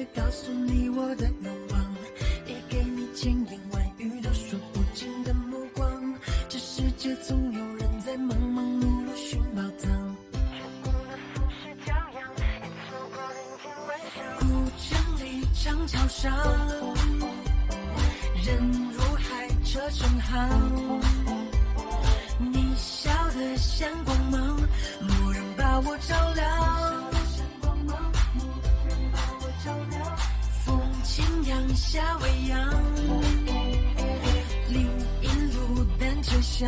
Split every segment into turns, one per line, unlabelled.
也告诉你我的愿望，也给你千言万语都说不尽的目光。这世界总有人在忙忙碌碌寻宝藏，古城里长桥上，人如海车成行。你笑得像光芒，蓦然把我照亮。风轻扬夏未央，另一路单车响。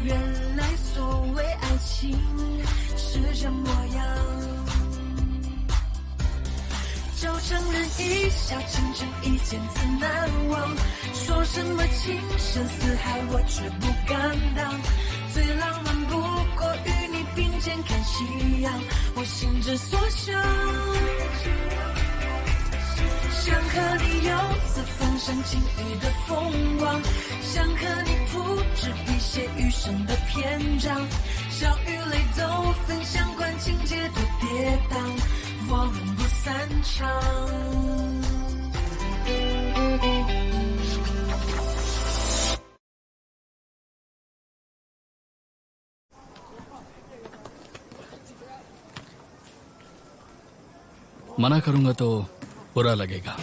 原来所谓爱情是这模样。就承认一笑倾城，一见自难忘。说什么情深似海，我却不敢当。最浪漫不过与你并肩看夕阳，我心之所向。想和你游四方山晴雨的风光，想和你铺纸笔写余生的篇章。笑与泪都分享，管情节多跌宕，我们不散场。
मना करूंगा तो बुरा लगेगा।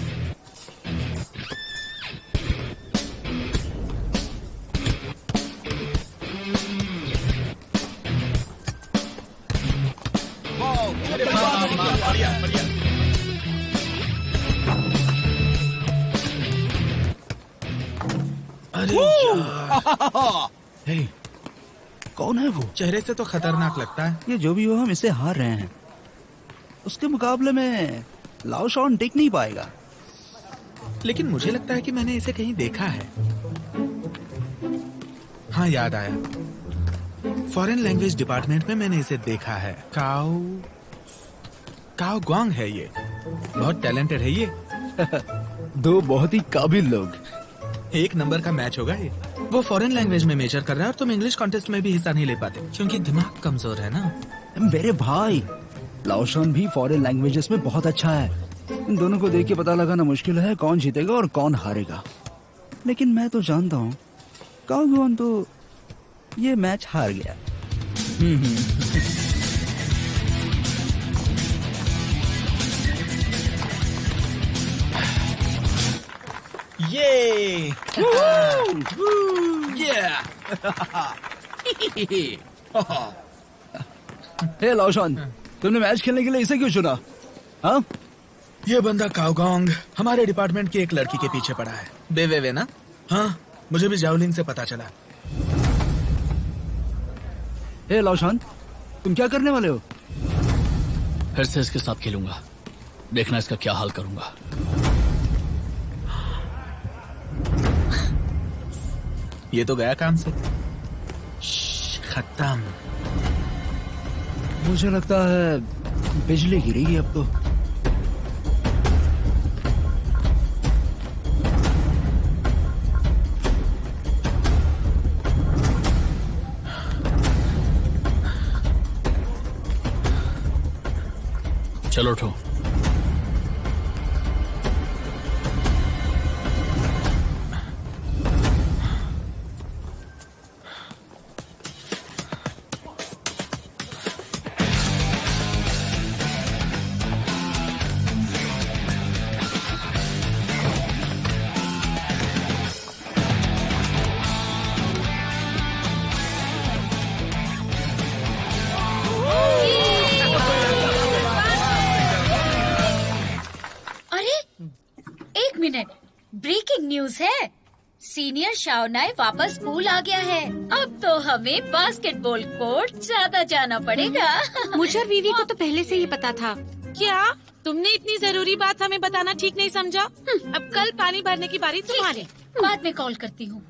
अरे
हे, कौन है वो?
चेहरे से तो खतरनाक लगता है।
ये जो भी हो, हम इससे हार रहे हैं। उसके मुकाबले में लाओ शॉन टिक नहीं पाएगा।
लेकिन मुझे लगता है कि मैंने इसे कहीं देखा है। हाँ, याद आया। फॉरेन लैंग्वेज डिपार्टमेंट में मैंने इसे देखा है। काओ ग्वांग है ये। बहुत टैलेंटेड है ये।
दो बहुत ही काबिल लोग।
एक नंबर का मैच होगा ये। वो फॉरेन लैंग्वेज में मेजर कर रहा है और तुम इंग्लिश कॉन्टेस्ट में भी हिस्सा नहीं ले पाते क्योंकि दिमाग कमजोर है ना।
मेरे भाई, लाओ शॉन भी फॉरेन लैंग्वेजेस में बहुत अच्छा है। इन दोनों को देख के पता लगाना मुश्किल है कौन जीतेगा और कौन हारेगा। लेकिन मैं तो जानता हूँ काओ ग्वांग तो ये मैच हार गया।
ये
हे लाओ शॉन, तुमने मैच खेलने के लिए इसे क्यों चुना? हाँ?
ये बंदा काओगोंग हमारे डिपार्टमेंट की एक लड़की के पीछे पड़ा है। बेवे ना? हाँ, मुझे भी जावलिन से पता चला।
हे लाओ शॉन, तुम क्या करने वाले हो?
फिर से इसके साथ खेलूंगा, देखना इसका क्या हाल करूंगा।
ये तो गया काम से। खत्म।
मुझे लगता है बिजली गिरेगी अब तो।
चलो उठो।
ब्रेकिंग न्यूज है, सीनियर शाओनाई वापस स्कूल आ गया है। अब तो हमें बास्केटबॉल कोर्ट ज्यादा जाना पड़ेगा।
मुझे और वीवी को तो पहले से ही पता था।
क्या तुमने इतनी जरूरी बात हमें बताना ठीक नहीं समझा? अब कल पानी भरने की बारी तुम्हारी।
बाद में कॉल करती हूँ।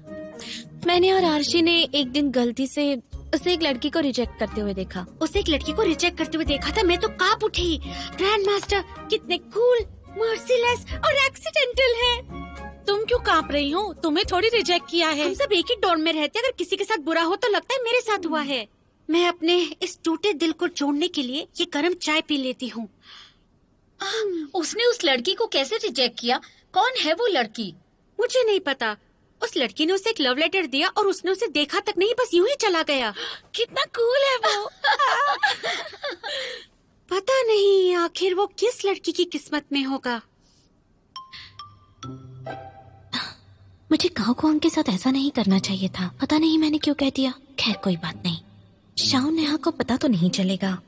मैंने और आरशी ने एक दिन गलती से उसे एक लड़की को रिजेक्ट करते हुए देखा।
उसे एक लड़की को रिजेक्ट करते हुए देखा था, मैं तो कांप उठी। ग्रैंड मास्टर कितने कूल, मर्सीलेस और एक्सीडेंटल है।
तुम क्यों कांप रही हो? तुम्हें थोड़ी रिजेक्ट किया है।
हम सब एक ही डोर में रहते हैं, अगर किसी के साथ बुरा हो तो लगता है मेरे साथ हुआ है। मैं अपने इस टूटे दिल को जोड़ने के लिए ये गर्म चाय पी लेती हूँ।
उसने उस लड़की को कैसे रिजेक्ट किया? कौन है वो लड़की?
मुझे नहीं पता। उस लड़की ने उसे एक लव लेटर दिया और उसने उसे देखा तक नहीं, बस यूं ही चला गया।
कितना कूल है वो।
पता नहीं आखिर वो किस लड़की की किस्मत में होगा।
मुझे काओगोंग के साथ ऐसा नहीं करना चाहिए था। पता नहीं मैंने क्यों कह दिया। खैर कोई बात नहीं। शाओ नेहा को पता तो नहीं चलेगा।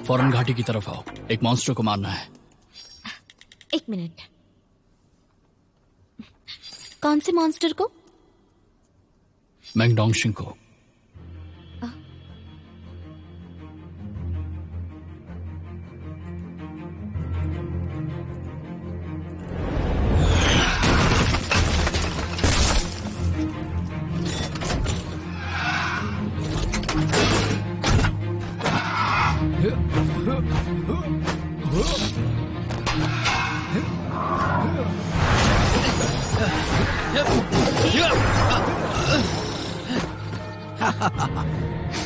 फौरन घाटी की तरफ आओ, एक मॉन्स्टर को मारना है।
एक मिनट, कौन से मॉन्स्टर को?
मैंग डोंगशिंग को।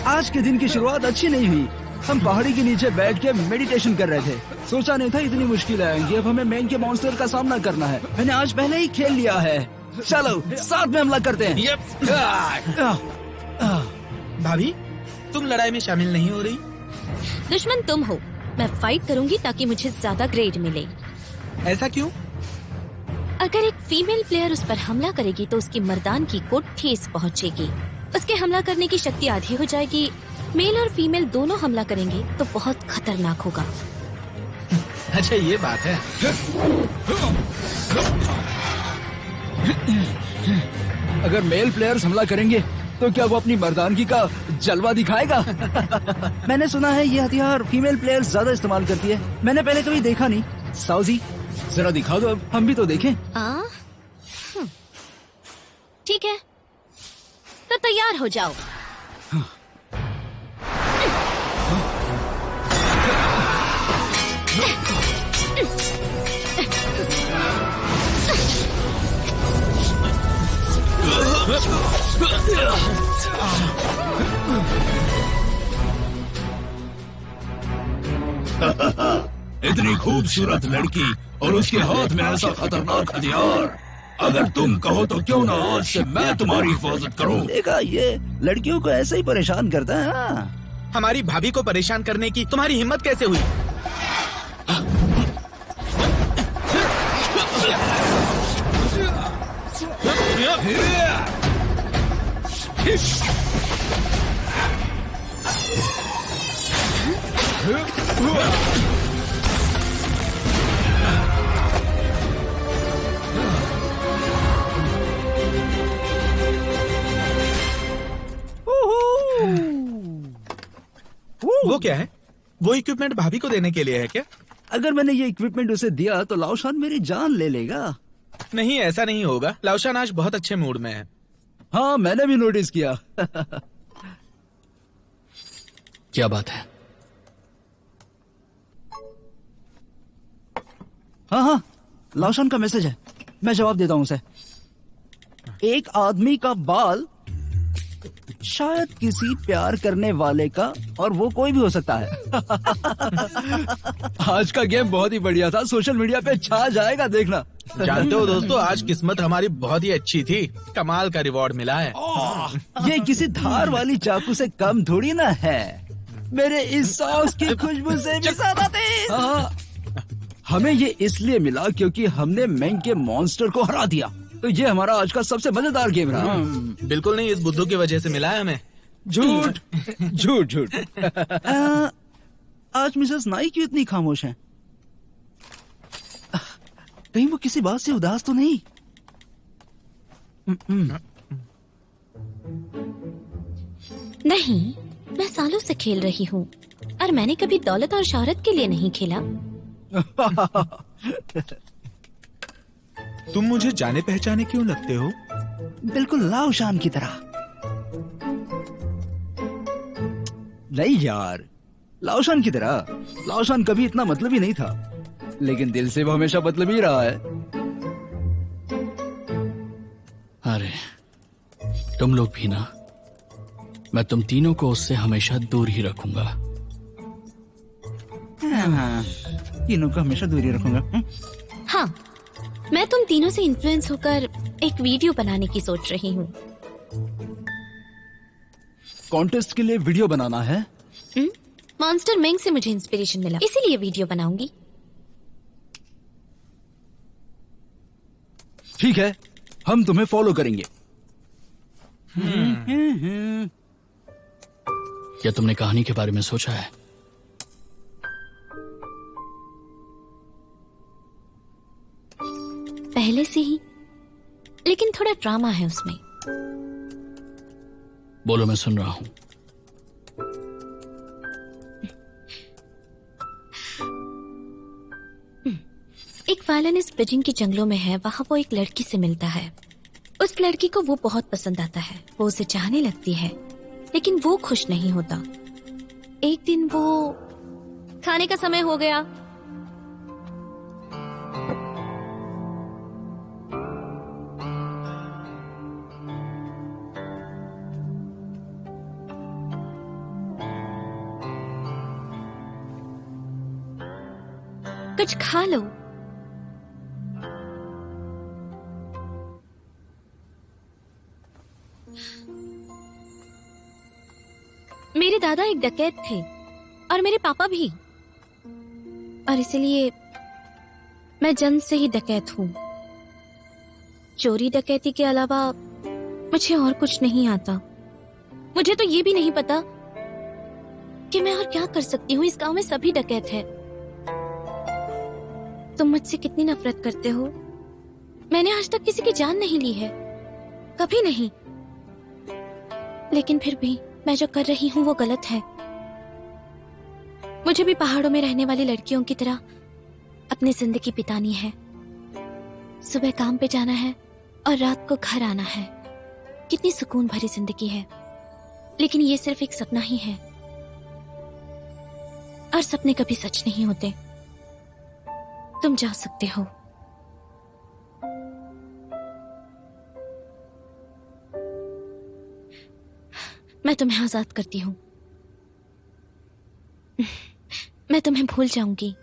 आज के दिन की शुरुआत अच्छी नहीं हुई। हम पहाड़ी के नीचे बैठ के मेडिटेशन कर रहे थे। सोचा नहीं था इतनी मुश्किल आएंगी। अब हमें मैंग के मॉन्स्टर का सामना करना है। मैंने आज पहले ही खेल लिया है। चलो साथ में हमला करते हैं।
भाभी, तुम लड़ाई में शामिल नहीं हो रही?
दुश्मन तुम हो। मैं फाइट करूंगी ताकि मुझे ज्यादा ग्रेड मिले।
ऐसा क्यों?
अगर एक फीमेल प्लेयर उस पर हमला करेगी तो उसकी मर्दानगी को ठेस पहुंचेगी। उसके हमला करने की शक्ति आधी हो जाएगी। मेल और फीमेल दोनों हमला करेंगे तो बहुत खतरनाक होगा।
अच्छा ये बात है।
अगर मेल प्लेयर्स हमला करेंगे तो क्या वो अपनी मर्दानगी का जलवा दिखाएगा? मैंने सुना है ये हथियार फीमेल प्लेयर्स ज्यादा इस्तेमाल करती है। मैंने पहले कभी देखा नहीं। साउजी जरा दिखा दो, अब हम भी तो देखें।
ठीक है, तो तैयार हो जाओ।
इतनी खूबसूरत लड़की और उसके हाथ में ऐसा खतरनाक हथियार। अगर तुम कहो तो क्यों ना आज से मैं तुम्हारी हिफाजत करूं।
देखा, ये लड़कियों को ऐसे ही परेशान करता है।
हमारी भाभी को परेशान करने की तुम्हारी हिम्मत कैसे हुई? वो क्या है? वो इक्विपमेंट भाभी को देने के लिए है क्या?
अगर मैंने ये इक्विपमेंट उसे दिया तो लाओशान मेरी जान ले लेगा।
नहीं, ऐसा नहीं होगा। लाओशान आज बहुत अच्छे मूड में है।
हाँ, मैंने भी नोटिस किया।
क्या बात है?
हाँ, लाओशान का मैसेज है। मैं जवाब देता हूँ उसे। एक आदमी का बाल शायद किसी प्यार करने वाले का, और वो कोई भी हो सकता है। आज का गेम बहुत ही बढ़िया था। सोशल मीडिया पे छा जाएगा, देखना।
जानते हो दोस्तों, आज किस्मत हमारी बहुत ही अच्छी थी। कमाल का रिवॉर्ड मिला है।
ये किसी धार वाली चाकू से कम थोड़ी ना है। मेरे इस सॉस की खुशबू से भी ज्यादा तेज। हमें ये इसलिए मिला क्योंकि हमने मैंग के मॉन्स्टर को हरा दिया। तो ये हमारा आज का सबसे मजेदार गेम रहा।
बिल्कुल नहीं, इस बुद्धू की वजह से मिला है हमें।
झूठ झूठ झूठ। आज मिसेस नाई क्यों इतनी खामोश हैं? कहीं वो किसी बात से उदास तो नहीं?
नहीं, मैं सालों से खेल रही हूँ और मैंने कभी दौलत और शोहरत के लिए नहीं खेला।
तुम मुझे जाने पहचाने क्यों लगते हो?
बिल्कुल लाओशान की तरह। नहीं यार, लाओशान की तरह। लाओशान कभी इतना मतलबी नहीं था, लेकिन दिल से वो हमेशा मतलबी रहा है।
अरे तुम लोग भी ना, मैं तुम तीनों को उससे हमेशा दूर ही रखूंगा।
हाँ, तीनों को हमेशा दूर ही रखूंगा।
हाँ, मैं तुम तीनों से इन्फ्लुएंस होकर एक वीडियो बनाने की सोच रही हूँ।
कॉन्टेस्ट के लिए वीडियो बनाना है?
मॉन्स्टर मेंग से मुझे इंस्पिरेशन मिला, इसीलिए वीडियो बनाऊंगी।
ठीक है, हम तुम्हें फॉलो करेंगे।
क्या तुमने कहानी के बारे में सोचा है?
पहले से ही, लेकिन थोड़ा ड्रामा है उसमें।
बोलो, मैं सुन रहा हूं।
एक वायलिनिस्ट बीजिंग के जंगलों में है। वहां वो एक लड़की से मिलता है। उस लड़की को वो बहुत पसंद आता है। वो उसे चाहने लगती है, लेकिन वो खुश नहीं होता। एक दिन वो खाने का समय हो गया। कुछ खा लो। मेरे दादा एक डकैत थे और मेरे पापा भी, और इसलिए मैं जन्म से ही डकैत हूँ। चोरी डकैती के अलावा मुझे और कुछ नहीं आता। मुझे तो ये भी नहीं पता कि मैं और क्या कर सकती हूँ। इस गांव में सभी डकैत हैं। तुम मुझसे कितनी नफरत करते हो। मैंने आज तक किसी की जान नहीं ली है, कभी नहीं। लेकिन फिर भी मैं जो कर रही हूँ वो गलत है। मुझे भी पहाड़ों में रहने वाली लड़कियों की तरह अपनी जिंदगी बितानी है। सुबह काम पे जाना है और रात को घर आना है। कितनी सुकून भरी जिंदगी है। लेकिन ये सिर्फ एक सपना ही है, और सपने कभी सच नहीं होते। तुम जा सकते हो। मैं तुम्हें आजाद करती हूँ। मैं तुम्हें भूल जाऊंगी।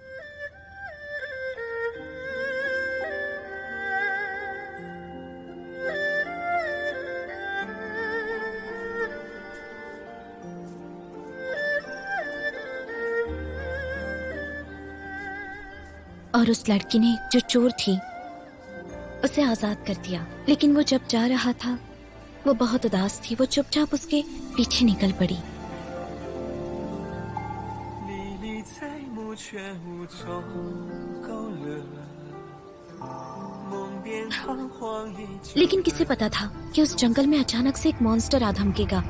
और उस लड़की ने, जो चोर थी, उसे आजाद कर दिया। लेकिन वो जब जा रहा था वो बहुत उदास थी। वो चुपचाप उसके पीछे निकल पड़ी। लेकिन किसे पता था कि उस जंगल में अचानक से एक मॉन्स्टर आ धमकेगा।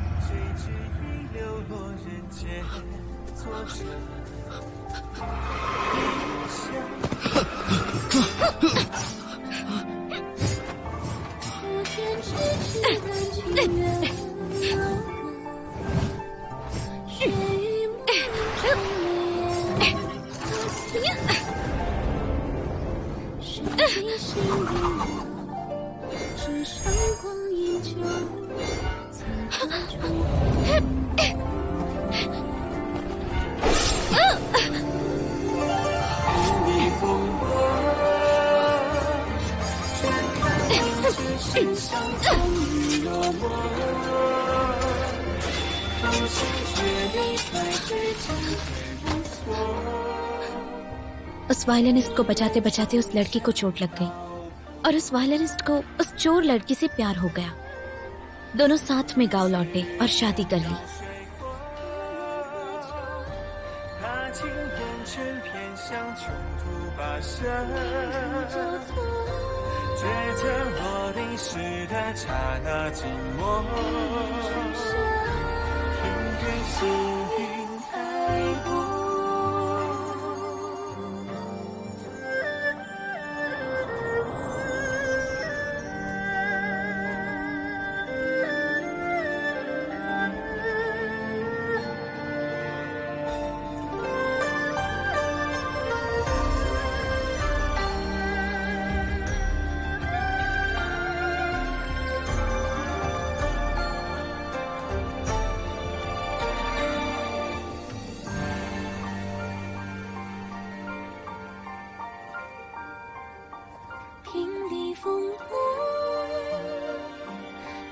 उस वायलिनिस्ट को बचाते बचाते उस लड़की को चोट लग गई, और उस वायलिनिस्ट को उस चोर लड़की से प्यार हो गया। दोनों साथ में गांव लौटे और शादी कर ली।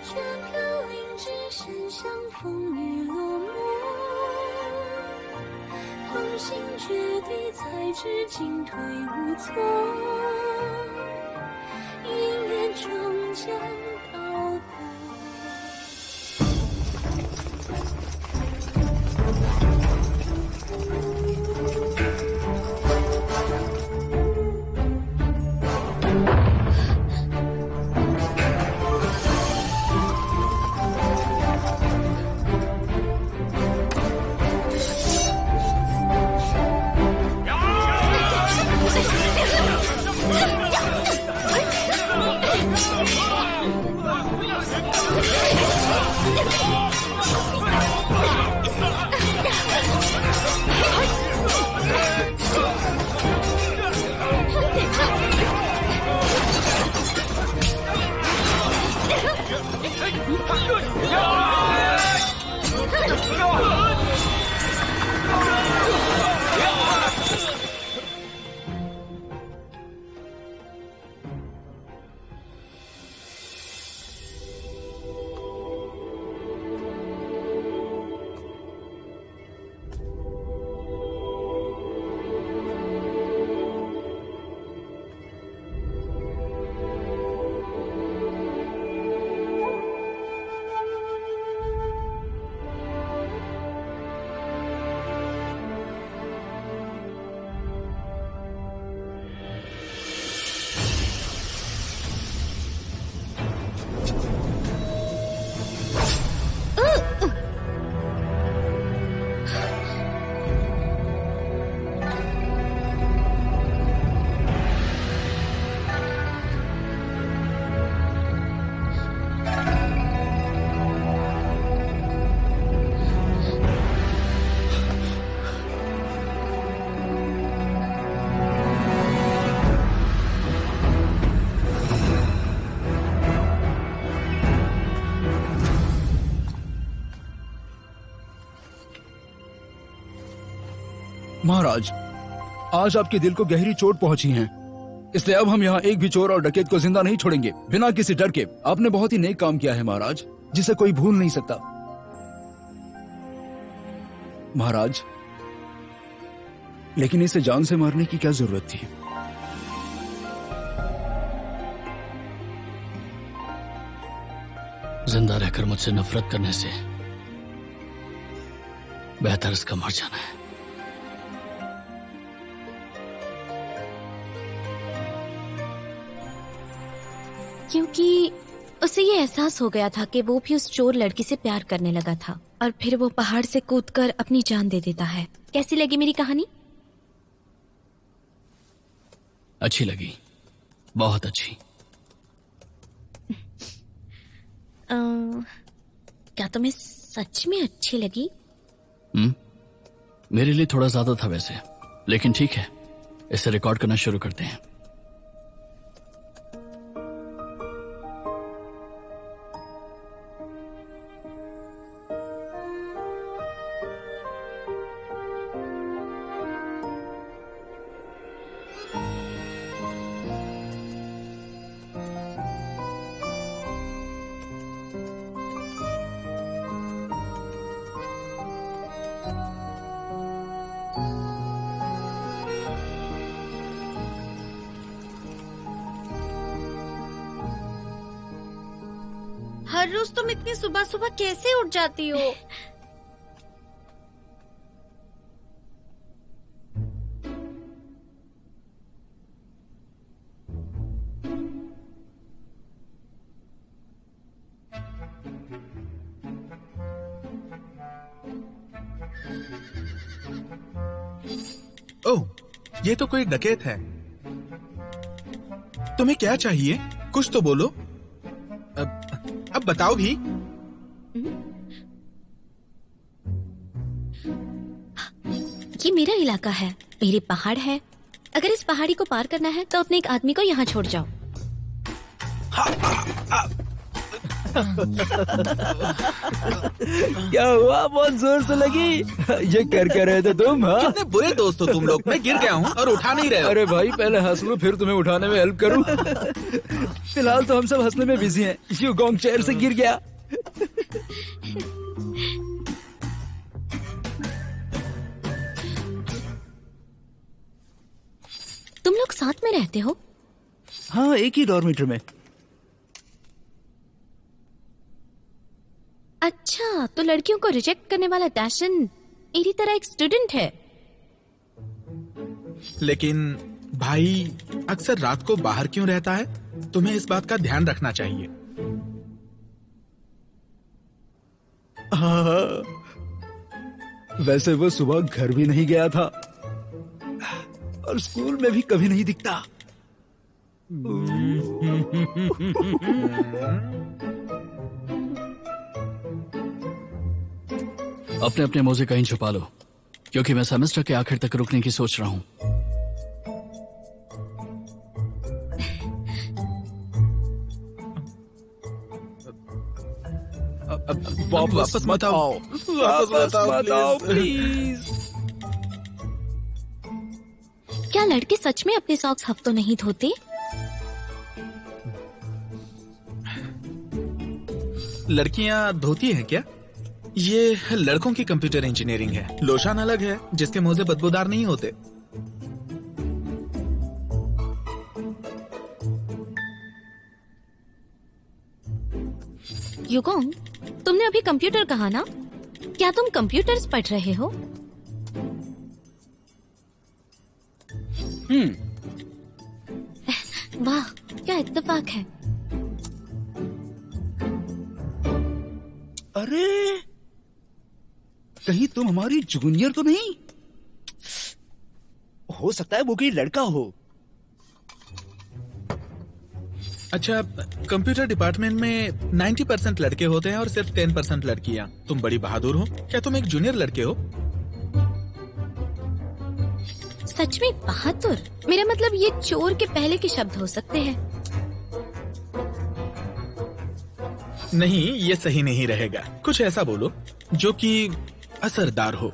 却飘零，只剩相逢与落寞。狂心绝地，才知进退无措。姻缘终将道破。
महाराज, आज आपके दिल को गहरी चोट पहुंची है, इसलिए अब हम यहाँ एक भी चोर और डकैत को जिंदा नहीं छोड़ेंगे बिना किसी डर के। आपने बहुत ही नेक काम किया है महाराज, जिसे कोई भूल नहीं सकता। महाराज, लेकिन इसे जान से मारने की क्या जरूरत थी?
जिंदा रहकर मुझसे नफरत करने से बेहतर इसका मर जाना है।
क्योंकि उसे ये एहसास हो गया था कि वो भी उस चोर लड़की से प्यार करने लगा था और फिर वो पहाड़ से कूदकर अपनी जान दे देता है। कैसी लगी मेरी कहानी?
अच्छी लगी, बहुत अच्छी।
क्या तुम्हें सच में अच्छी लगी?
मेरे लिए थोड़ा ज्यादा था वैसे, लेकिन ठीक है, इसे रिकॉर्ड करना शुरू करते हैं।
हर रोज तुम इतनी सुबह सुबह कैसे उठ जाती हो?
ओह, ये तो कोई डकैत है। तुम्हें क्या चाहिए? कुछ तो बोलो। अब बताओ भी।
ये मेरा इलाका है, मेरे पहाड़ है। अगर इस पहाड़ी को पार करना है तो अपने एक आदमी को यहाँ छोड़ जाओ।
क्या हुआ, बहुत जोर से लगी? ये कर रहे थे तुम? हाँ,
कितने बुरे दोस्त हो तुम लोग। मैं गिर गया हूँ और उठा नहीं रहे हो।
अरे भाई पहले हंस लो फिर तुम्हें उठाने में हेल्प करूं। फिलहाल तो हम सब हंसने में बिजी हैं। यूगोंग चेयर से गिर गया।
तुम लोग साथ में रहते हो?
हाँ, एक ही डॉर्मेटर में।
अच्छा, तो लड़कियों को रिजेक्ट करने वाला डैशन मेरी तरह एक स्टूडेंट है।
लेकिन भाई अक्सर रात को बाहर क्यों रहता है? तुम्हें इस बात का ध्यान रखना चाहिए।
हाँ, वैसे वो सुबह घर भी नहीं गया था और स्कूल में भी कभी नहीं दिखता।
अपने अपने मोजे कहीं छुपा लो, क्योंकि मैं सेमेस्टर के आखिर तक रुकने की सोच रहा हूँ।
वापस मत आओ।
वापस मत आओ प्लीज।
क्या लड़के सच में अपने सॉक्स हफ्तों नहीं धोते?
लड़कियां धोती हैं क्या? ये लड़कों की कंप्यूटर इंजीनियरिंग है। लोशन अलग है, जिसके मोजे बदबूदार नहीं होते।
युगोंग, तुमने अभी कंप्यूटर कहा ना? क्या तुम कंप्यूटर्स पढ़ रहे हो? वाह, क्या इत्तेफाक है।
अरे कहीं तुम हमारी जूनियर तो नहीं? हो सकता है वो कोई लड़का हो।
अच्छा, कंप्यूटर डिपार्टमेंट में 90% लड़के होते हैं और सिर्फ 10% लड़कियां। तुम बड़ी बहादुर हो। क्या तुम एक जूनियर लड़के हो?
सच में बहादुर? मेरा मतलब ये चोर के पहले के शब्द हो सकते हैं।
नहीं, ये सही नहीं रहेगा। कुछ ऐसा बोलो जो कि असरदार हो।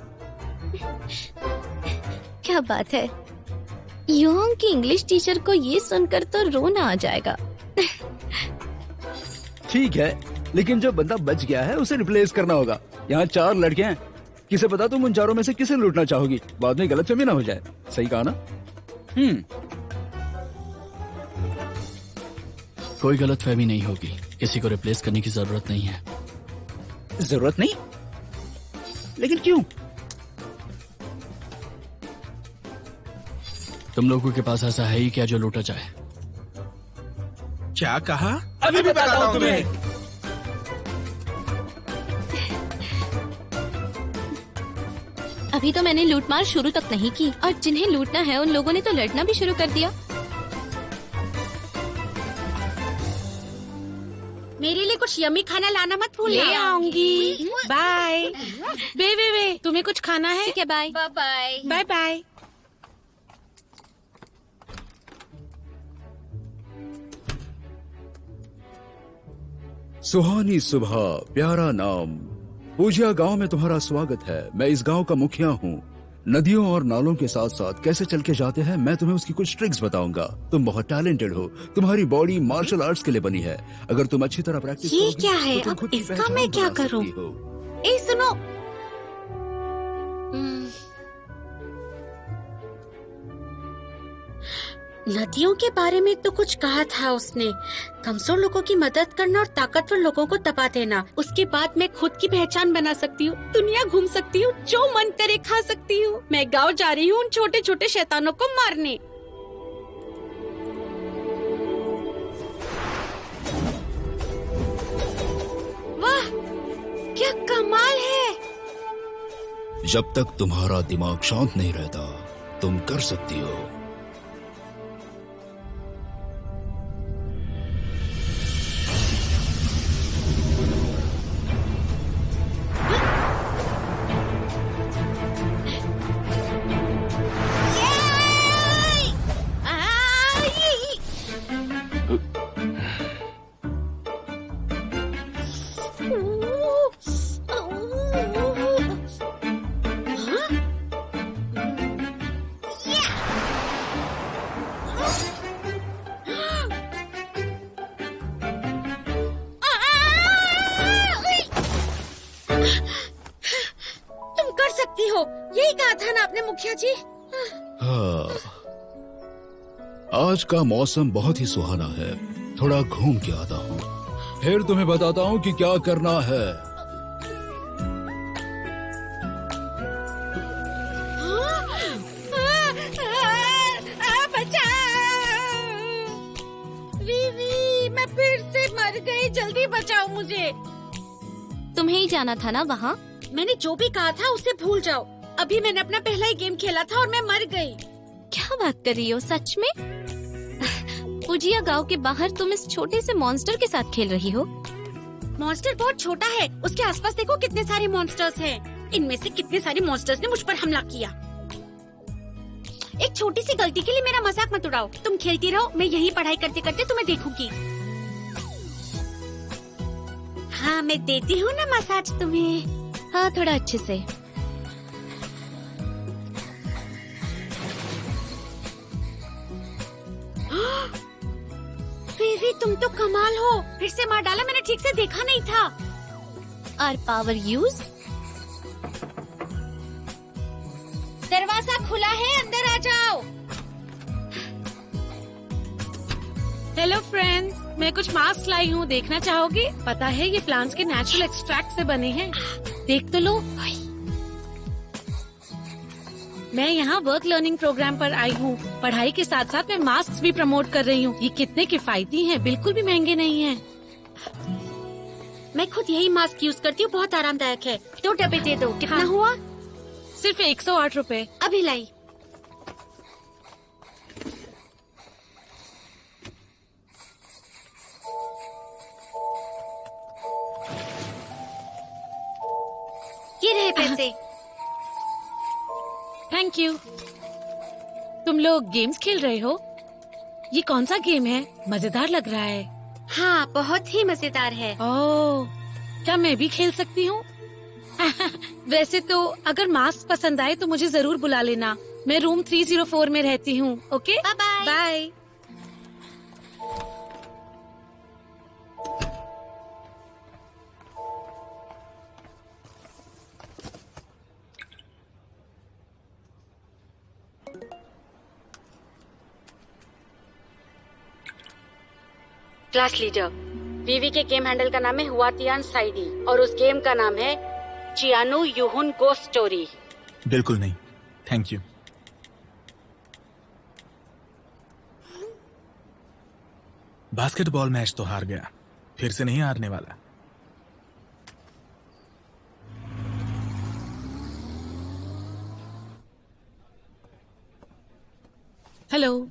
क्या बात है, योंग की इंग्लिश टीचर को ये सुनकर तो रोना आ जाएगा।
ठीक है, लेकिन जो बंदा बच गया है उसे रिप्लेस करना होगा। यहाँ 4 लड़के हैं, किसे पता तुम उन चारों में से किसे लूटना चाहोगी। बाद में गलतफहमी ना हो जाए। सही कहा ना?
कोई गलतफहमी नहीं होगी। किसी को रिप्लेस करने की जरूरत नहीं है।
जरूरत नहीं? लेकिन क्यों?
तुम लोगों के पास ऐसा है ही क्या जो लूटा जाए?
क्या कहा? अभी बताता हूँ तुम्हें।
अभी तो मैंने लूटमार शुरू तक नहीं की और जिन्हें लूटना है उन लोगों ने तो लड़ना भी शुरू कर दिया।
मेरे लिए कुछ यमी खाना लाना मत भूलना।
ले आऊंगी। बाय। वे तुम्हें कुछ खाना है?
ठीक है, bye
bye.
Bye bye.
Suhani सुबह, प्यारा नाम। पूजिया गांव में तुम्हारा स्वागत है। मैं इस गांव का मुखिया हूँ। नदियों और नालों के साथ साथ कैसे चल के जाते हैं मैं तुम्हें उसकी कुछ ट्रिक्स बताऊंगा। तुम बहुत टैलेंटेड हो। तुम्हारी बॉडी मार्शल आर्ट्स के लिए बनी है। अगर तुम अच्छी तरह प्रैक्टिस
ये
करोगी,
क्या है?
तो तुम
अब
खुद की
इसका
पहचान
मैं क्या
बना
करूं?
सकती हो।
ए सुनो, नदियों के बारे में तो कुछ कहा था उसने। कमजोर लोगों की मदद करना और ताकतवर लोगों को दबा देना। उसके बाद मैं खुद की पहचान बना सकती हूँ, दुनिया घूम सकती हूँ, जो मन करे खा सकती हूँ। मैं गांव जा रही हूँ उन छोटे छोटे शैतानों को मारने। वाह, क्या कमाल है।
जब तक तुम्हारा दिमाग शांत नहीं रहता तुम कर सकती हो।
तुम कर सकती हो, यही कहा था ना आपने मुखिया जी।
हाँ, आज का मौसम बहुत ही सुहाना है, थोड़ा घूम के आता हूँ, फिर तुम्हें बताता हूँ कि क्या करना है।
वीवी, मैं फिर से मर गई, जल्दी बचाओ मुझे।
तुम्हें ही जाना था ना वहाँ।
मैंने जो भी कहा था उसे भूल जाओ। अभी मैंने अपना पहला ही गेम खेला था और मैं मर गई।
क्या बात कर रही हो, सच में? फुजिया गांव के बाहर तुम इस छोटे से मॉन्स्टर के साथ खेल रही हो?
मॉन्स्टर बहुत छोटा है, उसके आसपास देखो कितने सारे मॉन्स्टर्स हैं। इनमें से कितने सारे मॉन्स्टर्स ने मुझ पर हमला किया। एक छोटी सी गलती के लिए मेरा मजाक मत उड़ाओ। तुम खेलती रहो, मैं यही पढ़ाई करते करते तुम्हें देखूंगी। हाँ, मैं देती हूँ ना मसाज तुम्हें।
हाँ, थोड़ा अच्छे से।
वीवी, तुम तो कमाल हो, फिर से मार डाला, मैंने ठीक से देखा नहीं था।
और पावर यूज।
दरवाजा खुला है, अंदर आ जाओ।
हेलो फ्रेंड्स, मैं कुछ मास्क लाई हूँ, देखना चाहोगे? पता है ये प्लांट्स के नेचुरल एक्सट्रैक्ट से बने हैं, देख तो लो। मैं यहाँ वर्क लर्निंग प्रोग्राम पर आई हूँ। पढ़ाई के साथ साथ मैं मास्क भी प्रमोट कर रही हूँ। ये कितने किफायती हैं, बिल्कुल भी महंगे नहीं हैं।
मैं खुद यही मास्क यूज करती हूँ, बहुत आरामदायक है। 2 डब्बे दे दो। कितना
हाँ।
हुआ?
सिर्फ 108 रुपए।
अभी लाई। ये रहे पैसे।
Thank you. तुम लोग गेम्स खेल रहे हो? ये कौन सा गेम है? मजेदार लग रहा है।
हाँ, बहुत ही मजेदार है।
ओह, क्या मैं भी खेल सकती हूँ? वैसे तो अगर मास्क पसंद आए तो मुझे जरूर बुला लेना। मैं रूम 304 में रहती हूँ। Okay,
bye bye.
Bye.
Class leader, Vivi के गेम हैंडल का नाम है हुआतियान साइडी और उस गेम का नाम है चियानु युहुन गोस्ट स्टोरी।
बिल्कुल नहीं, थैंक यू। बास्केटबॉल मैच तो हार गया, फिर से नहीं हारने वाला।
हेलो।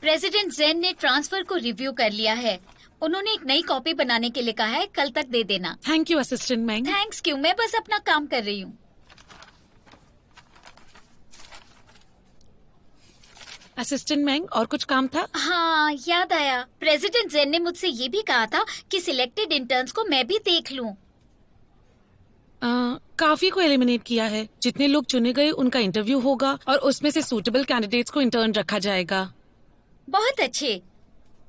प्रेसिडेंट जेन ने ट्रांसफर को रिव्यू कर लिया है। उन्होंने एक नई कॉपी बनाने के लिए कहा है, कल तक दे देना।
थैंक यू असिस्टेंट मैंग।
थैंक्स क्यों, मैं बस अपना काम कर रही हूँ।
असिस्टेंट मैंग, और कुछ काम था?
हाँ, याद आया। प्रेसिडेंट जेन ने मुझसे ये भी कहा था कि सिलेक्टेड इंटर्न्स को मैं भी देख लूं।
काफी को एलिमिनेट किया है। जितने लोग चुने गए उनका इंटरव्यू होगा और उसमें से सूटेबल कैंडिडेट्स को इंटर्न रखा जाएगा।
बहुत अच्छे,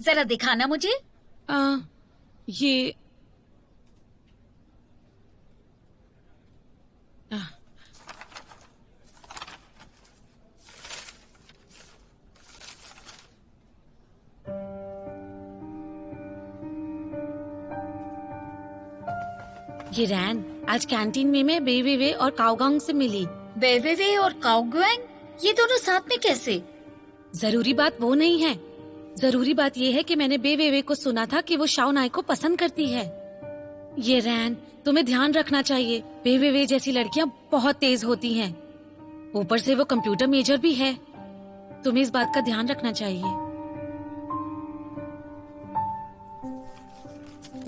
जरा दिखाना मुझे।
ये ये रैन, आज कैंटीन में मैं बेवेवे और काओगांग से मिली।
बेवेवे और काओगुएंग, ये दोनों साथ में कैसे?
जरूरी बात वो नहीं है। जरूरी बात ये है कि मैंने बेवेवे को सुना था कि वो शाओनाई को पसंद करती है। ये रैन, तुम्हें ध्यान रखना चाहिए। बेवेवे जैसी लड़कियां बहुत तेज होती हैं। ऊपर से वो कंप्यूटर मेजर भी है। तुम्हें इस बात का ध्यान रखना चाहिए।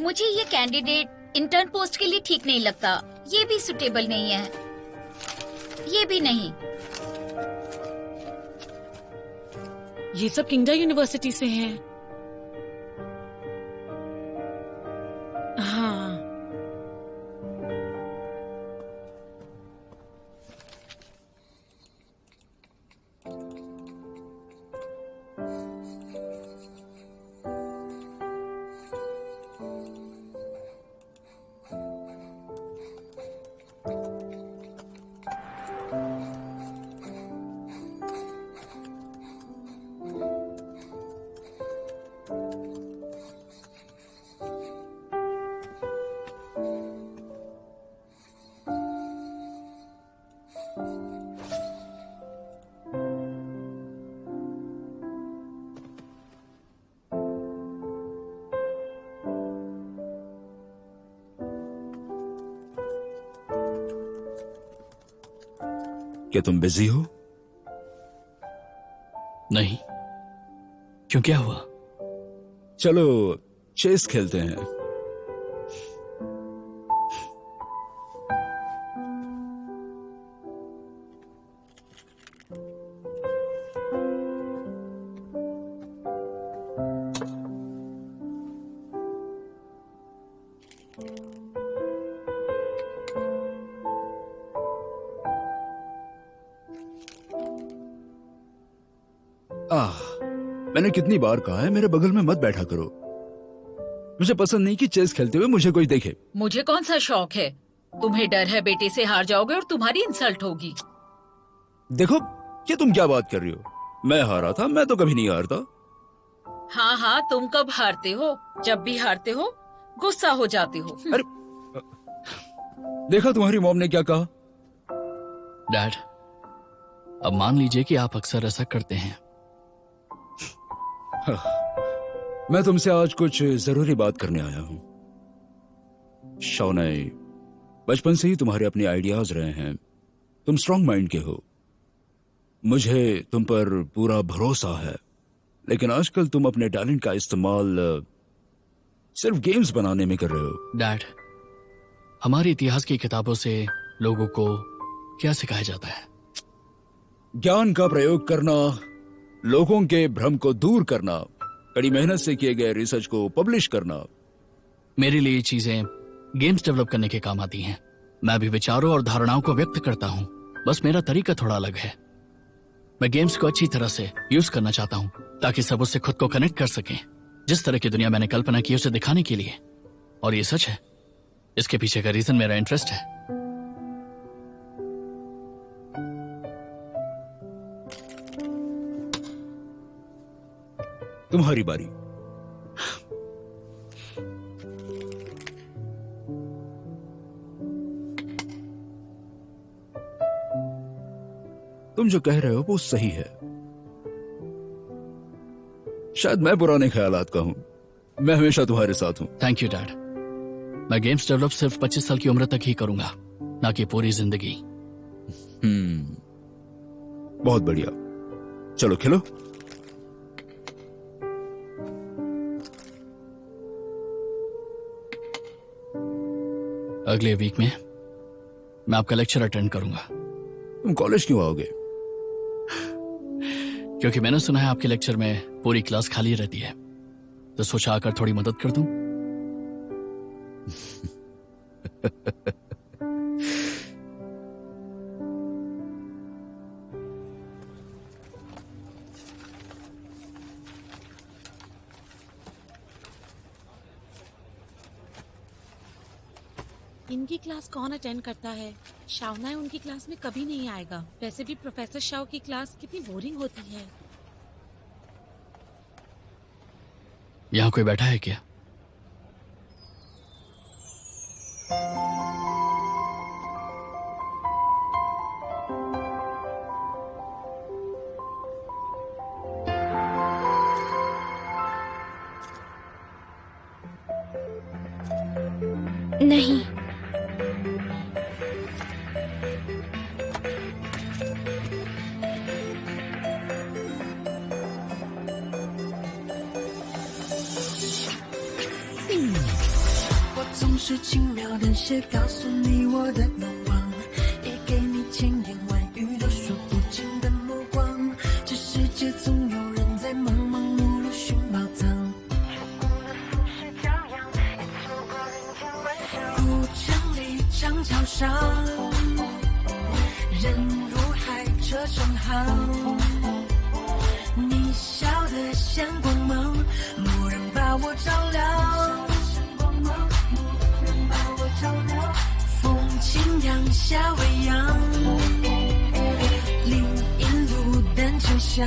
मुझे ये कैंडिडेट इंटर्न पोस्ट के लिए ठीक नहीं लगता। ये भी सुटेबल नहीं है, ये भी नहीं।
ये सब किंगडा यूनिवर्सिटी से हैं। हाँ,
क्या तुम बिजी हो?
नहीं, क्यों, क्या हुआ?
चलो चेस खेलते हैं। मैंने कितनी बार कहा है मेरे बगल में मत बैठा करो। मुझे पसंद नहीं कि चेस खेलते हुए मुझे कोई देखे।
मुझे कौन सा शौक है? तुम्हें डर है बेटे से हार जाओगे और तुम्हारी इंसल्ट होगी।
देखो ये तुम क्या बात कर रही हो? मैं हारा था? मैं तो कभी नहीं हारता।
हाँ हाँ, तुम कब हारते हो? जब भी हारते हो गुस्सा हो जाते हो।
अरे देखा तुम्हारी मॉम ने क्या कहा?
डैड, अब मान लीजिए कि आप अक्सर ऐसा करते हैं।
मैं तुमसे आज कुछ जरूरी बात करने आया हूं। शौनाई, बचपन से ही तुम्हारे अपने आइडियाज रहे हैं। तुम स्ट्रांग माइंड के हो, मुझे तुम पर पूरा भरोसा है। लेकिन आजकल तुम अपने टैलेंट का इस्तेमाल सिर्फ गेम्स बनाने में कर रहे हो।
डैड, हमारे इतिहास की किताबों से लोगों को क्या सिखाया जाता है?
ज्ञान का प्रयोग करना, लोगों के भ्रम को दूर करना, कड़ी मेहनत से किए गए रिसर्च को पब्लिश करना।
मेरे लिए ये चीजें गेम्स डेवलप करने के काम आती हैं। मैं भी विचारों और धारणाओं को व्यक्त करता हूँ, बस मेरा तरीका थोड़ा अलग है। मैं गेम्स को अच्छी तरह से यूज करना चाहता हूँ ताकि सब उससे खुद को कनेक्ट कर सकें। जिस तरह की दुनिया मैंने कल्पना की उसे दिखाने के लिए। और ये सच है, इसके पीछे का रीजन मेरा इंटरेस्ट है।
तुम्हारी बारी। तुम जो कह रहे हो वो सही है। शायद मैं पुराने ख्यालात का हूं। मैं हमेशा तुम्हारे साथ हूं।
Thank you dad. मैं गेम्स डेवलप सिर्फ 25 साल की उम्र तक ही करूंगा, ना कि पूरी जिंदगी।
बहुत बढ़िया, चलो खेलो।
अगले वीक में मैं आपका लेक्चर अटेंड करूंगा।
तुम कॉलेज क्यों आओगे?
क्योंकि मैंने सुना है आपके लेक्चर में पूरी क्लास खाली रहती है, तो सोचा आकर थोड़ी मदद कर दूं।
इनकी क्लास कौन अटेंड करता है? शावनाई उनकी क्लास में कभी नहीं आएगा। वैसे भी प्रोफेसर शाव की क्लास कितनी बोरिंग होती है।
यहाँ कोई बैठा है क्या?
नहीं।
总是轻描淡写告诉你我的愿望，也给你千言万语都说不尽的目光。这世界总有人在忙忙碌碌寻宝藏，古城里长桥上，人如海车成行。你笑得像光芒，蓦然把我照亮。风轻扬夏未央，林荫路灯沉香。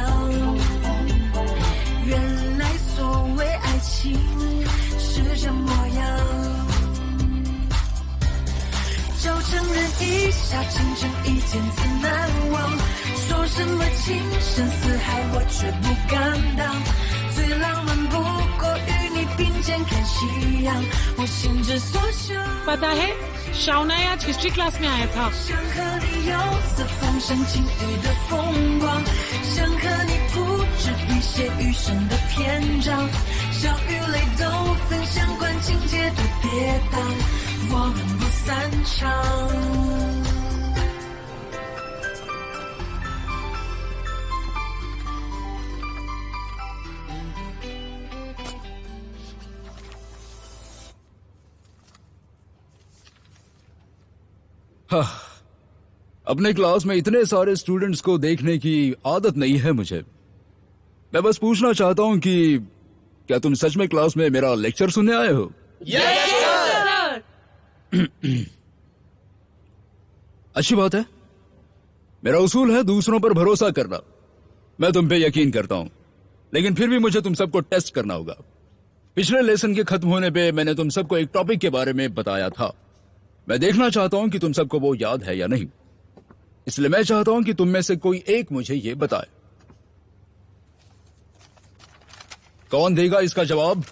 原来所谓爱情是这模样。就承认一下倾城一见自难忘。说什么情深似海，我却不敢当。最浪漫不过与你并肩看夕阳，我心之所向。
पता है शाओनाई आज हिस्ट्री क्लास में आया था।
想和你游四风声晴雨的风光，想和你铺纸笔写余生的篇章，笑与泪都分享，管情节多跌宕，我们不散场。
अपने क्लास में इतने सारे स्टूडेंट्स को देखने की आदत नहीं है मुझे। मैं बस पूछना चाहता हूं कि क्या तुम सच में क्लास में मेरा लेक्चर सुनने आए हो? अच्छी बात है। मेरा उसूल है दूसरों पर भरोसा करना। मैं तुम पे यकीन करता हूं, लेकिन फिर भी मुझे तुम सबको टेस्ट करना होगा। पिछले लेसन के खत्म होने पे मैंने तुम सबको एक टॉपिक के बारे में बताया था। मैं देखना चाहता हूं कि तुम सबको वो याद है या नहीं। इसलिए मैं चाहता हूं कि तुम में से कोई एक मुझे ये बताए। कौन देगा इसका जवाब?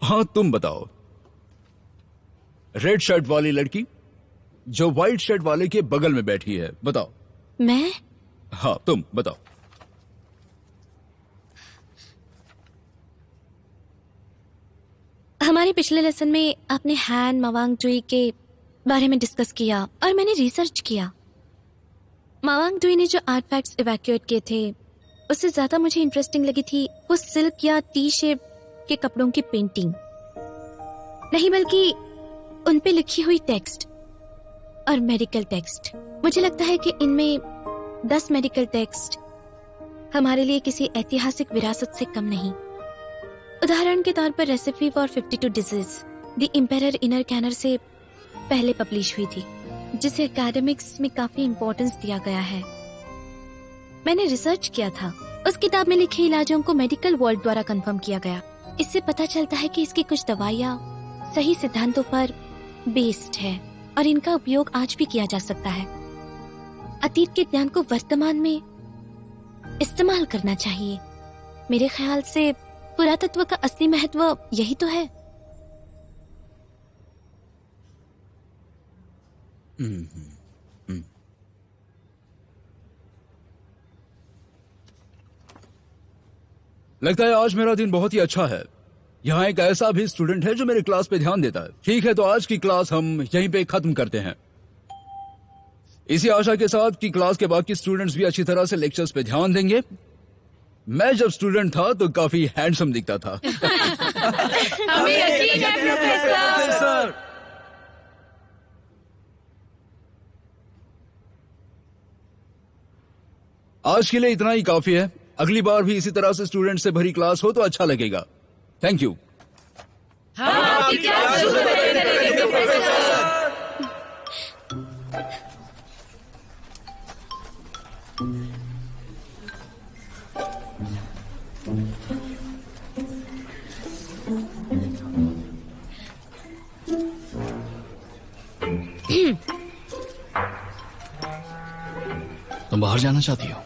हाँ, तुम बताओ। रेड शर्ट वाली लड़की जो व्हाइट शर्ट वाले के बगल में बैठी है, बताओ।
मैं?
हाँ, तुम बताओ।
हमारे पिछले लेसन में आपने हैन मावांग डुई के बारे में डिस्कस किया और मैंने रिसर्च किया। मावांग डुई ने जो आर्टिफैक्ट्स इवैक्यूएट किए थे उससे ज्यादा मुझे इंटरेस्टिंग लगी थी वो सिल्क या टी शेप के कपड़ों की पेंटिंग नहीं, बल्कि उन पे लिखी हुई टेक्स्ट और मेडिकल टेक्स्ट। मुझे लगता है कि इनमें 10 मेडिकल टेक्स्ट हमारे लिए किसी ऐतिहासिक विरासत से कम नहीं। उदाहरण के तौर पर recipe for 52 disease the emperor inner canon से पहले पब्लिश हुई थी, जिसे एकेडमिक्स में काफी इंपॉर्टेंस दिया गया है। मैंने रिसर्च किया था। उस किताब में लिखे इलाजों को मेडिकल वर्ल्ड द्वारा कंफर्म किया गया। इससे पता चलता है कि इसकी कुछ दवाइयाँ सही सिद्धांतों पर बेस्ड है और इनका उपयोग आज भी किया जा सकता है। अतीत के ज्ञान को वर्तमान में इस्तेमाल करना चाहिए। मेरे ख्याल से पुरातत्व का असली महत्व यही तो है।
लगता है आज मेरा दिन बहुत ही अच्छा है। यहाँ एक ऐसा भी स्टूडेंट है जो मेरे क्लास पे ध्यान देता है। ठीक है, तो आज की क्लास हम यहीं पे खत्म करते हैं, इसी आशा के साथ कि क्लास के बाकी स्टूडेंट्स भी अच्छी तरह से लेक्चर्स पे ध्यान देंगे। मैं जब स्टूडेंट था तो काफी हैंडसम दिखता था।
हमें यकीन है प्रोफेसर।
आज के लिए इतना ही काफी है। अगली बार भी इसी तरह से स्टूडेंट से भरी क्लास हो तो अच्छा लगेगा। Thank you.
तुम बाहर जाना चाहती हो?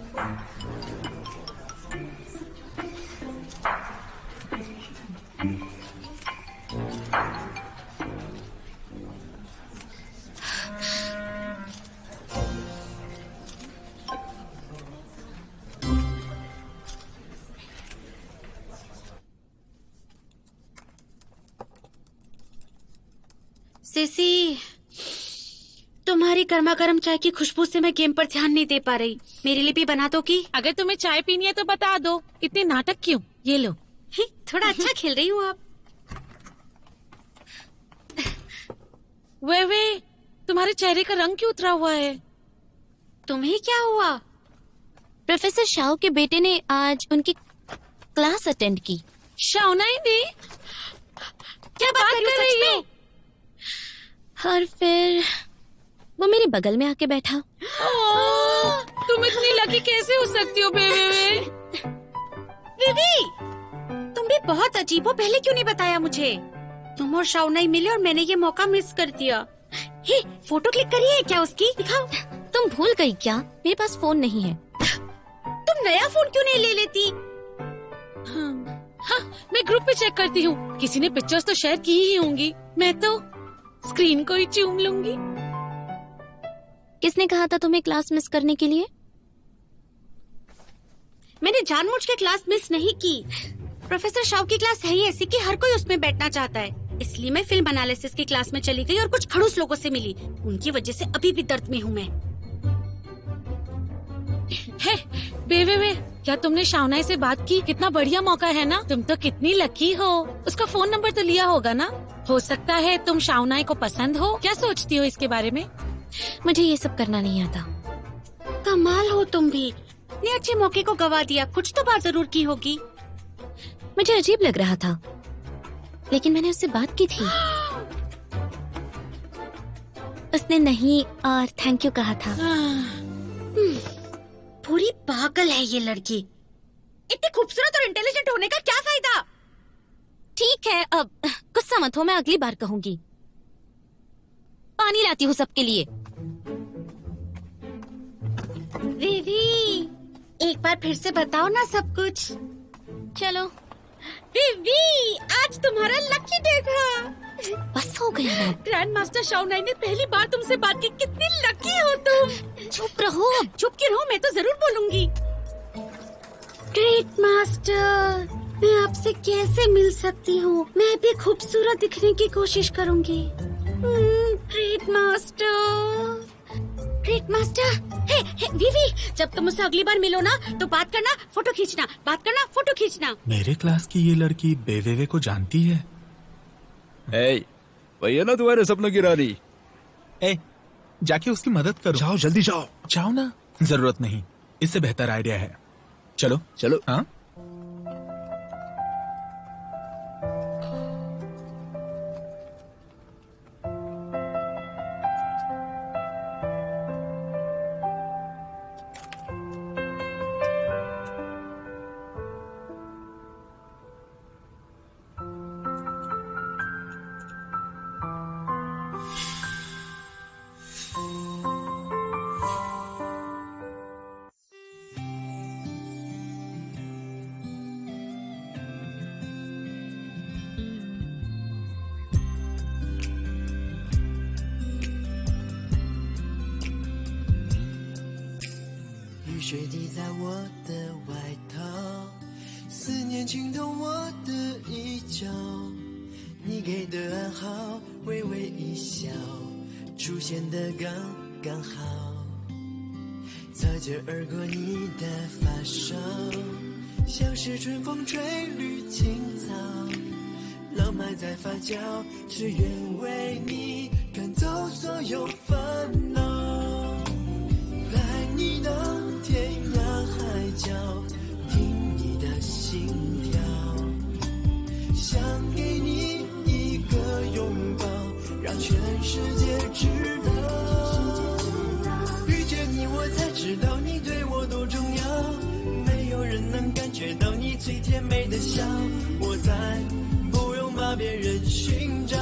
सिसी, तुम्हारी गर्मा गर्म चाय की खुशबू से मैं गेम पर ध्यान नहीं दे पा रही। मेरे लिए भी बना दो की?
अगर तुम्हें चाय पीनी है तो बता दो। इतने नाटक क्यों? ये लो।
थोड़ा अच्छा खेल रही हूँ आप।
वे तुम्हारे चेहरे का रंग क्यों उतरा हुआ है?
तुम्हें क्या हुआ?
प्रोफेसर शाओ के बेटे ने आज उनकी क्लास अटेंड की।
शाओनाई ने?
क्या बात कर रही हो?
और फिर वो मेरे बगल में आके बैठा।
तुम इतनी लकी कैसे हो सकती हो बेबी?
विवी, तुम भी बहुत अजीब हो। पहले क्यों नहीं बताया मुझे? तुम और शाओनाई मिले और मैंने ये मौका मिस कर दिया। हे, फोटो क्लिक करी है क्या उसकी? दिखाओ।
तुम भूल गई क्या? मेरे पास फोन नहीं है।
तुम नया फोन क्यों नहीं ले लेती?
ग्रुप पे चेक करती हूँ। किसी ने पिक्चर्स तो शेयर की ही होंगी। मैं तो स्क्रीन को ही चूम लूंगी।
किसने कहा था तुम्हें क्लास मिस करने के लिए?
मैंने जानबूझ के क्लास मिस नहीं की। प्रोफेसर शाव की क्लास है ही ऐसी कि हर कोई उसमें बैठना चाहता है, इसलिए मैं फिल्म एनालिसिस की क्लास में चली गई और कुछ खड़ूस लोगों से मिली। उनकी वजह से अभी भी दर्द में हूँ मैं।
है वे क्या तुमने शावनाई से बात की? कितना बढ़िया मौका है ना। तुम तो कितनी लकी हो। उसका फोन नंबर तो लिया होगा ना। हो सकता है तुम शावनाई को पसंद हो। क्या सोचती हो इसके बारे में?
मुझे ये सब करना नहीं आता।
कमाल हो तुम भी, इतने अच्छे मौके को गवा दिया। कुछ तो बात जरूर की होगी।
मुझे अजीब लग रहा था, लेकिन मैंने उससे बात की थी। उसने नहीं और थैंक यू कहा था।
पूरी पागल है ये लड़की। इतनी खूबसूरत और इंटेलिजेंट होने का क्या फायदा?
ठीक है, अब गुस्सा मत हो, मैं अगली बार कहूंगी। पानी लाती हूँ सबके लिए।
विवी, एक बार फिर से बताओ ना सब कुछ।
चलो।
विवी, आज तुम्हारा लकी डे था।
बस हो गया।
ग्रैंड मास्टर शाओनाई ने पहली बार तुमसे बात की। कितनी लकी हो तुम।
चुप रहो।
चुप क्यों रहो, मैं तो जरूर बोलूंगी। ग्रेट मास्टर, मैं आपसे कैसे मिल सकती हूँ? मैं भी खूबसूरत दिखने की कोशिश करूंगी। Great master, great master. Hey Vivi, जब तुम मुझसे अगली बार मिलो ना तो बात करना, फोटो खींचना, बात करना, फोटो खींचना।
मेरे क्लास की ये लड़की बेवेवे को जानती है।
भैया ना तुम्हारे सपनों की रानी।
जाके उसकी मदद करो।
जाओ, जल्दी जाओ।
जाओ ना। जरूरत नहीं, इससे बेहतर आइडिया है। चलो
चलो।
हाँ,
水滴在我的外套，思念浸透我的衣角，你给的暗号，微微一笑，出现的刚刚好，擦肩而过你的发梢，像是春风吹绿青草，浪漫在发酵，只愿为你赶走所有烦恼，在你的天涯海角，听你的心跳，想给你一个拥抱，让全世界知道，遇见你我才知道你对我多重要，没有人能感觉到你最甜美的笑，我再不用把别人寻找，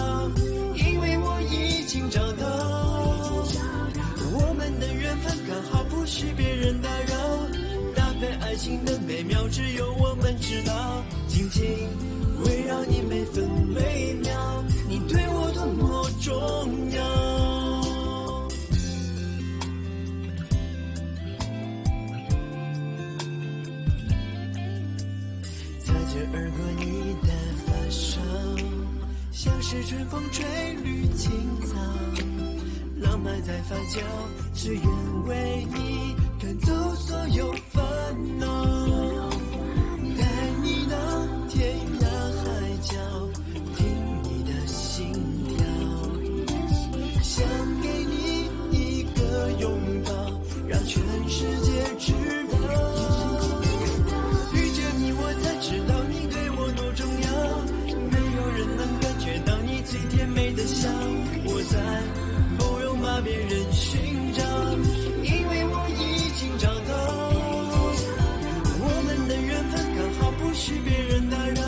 因为我已经找到，我们的缘分刚好不许别人打扰，搭配爱情的美妙只有我们知道，紧紧围绕你每分每秒，你对我多么重要。擦肩而过你的发梢，像是春风吹绿青草，浪漫在发酵，只愿为你赶走所有烦恼，带你到天涯海角，听你的心跳，想给你一个拥抱，让全世界知道，遇见你我才知道你对我多重要，没有人能感觉到你最甜美的笑，我再不用把别人寻找，因为我已经找到，我们的缘分刚好不许别人打扰，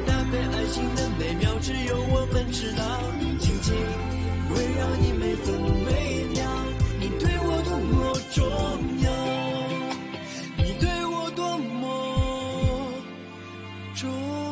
搭配爱情的美妙只有我们知道，紧紧围绕你每分每秒，你对我多么重要，你对我多么重要。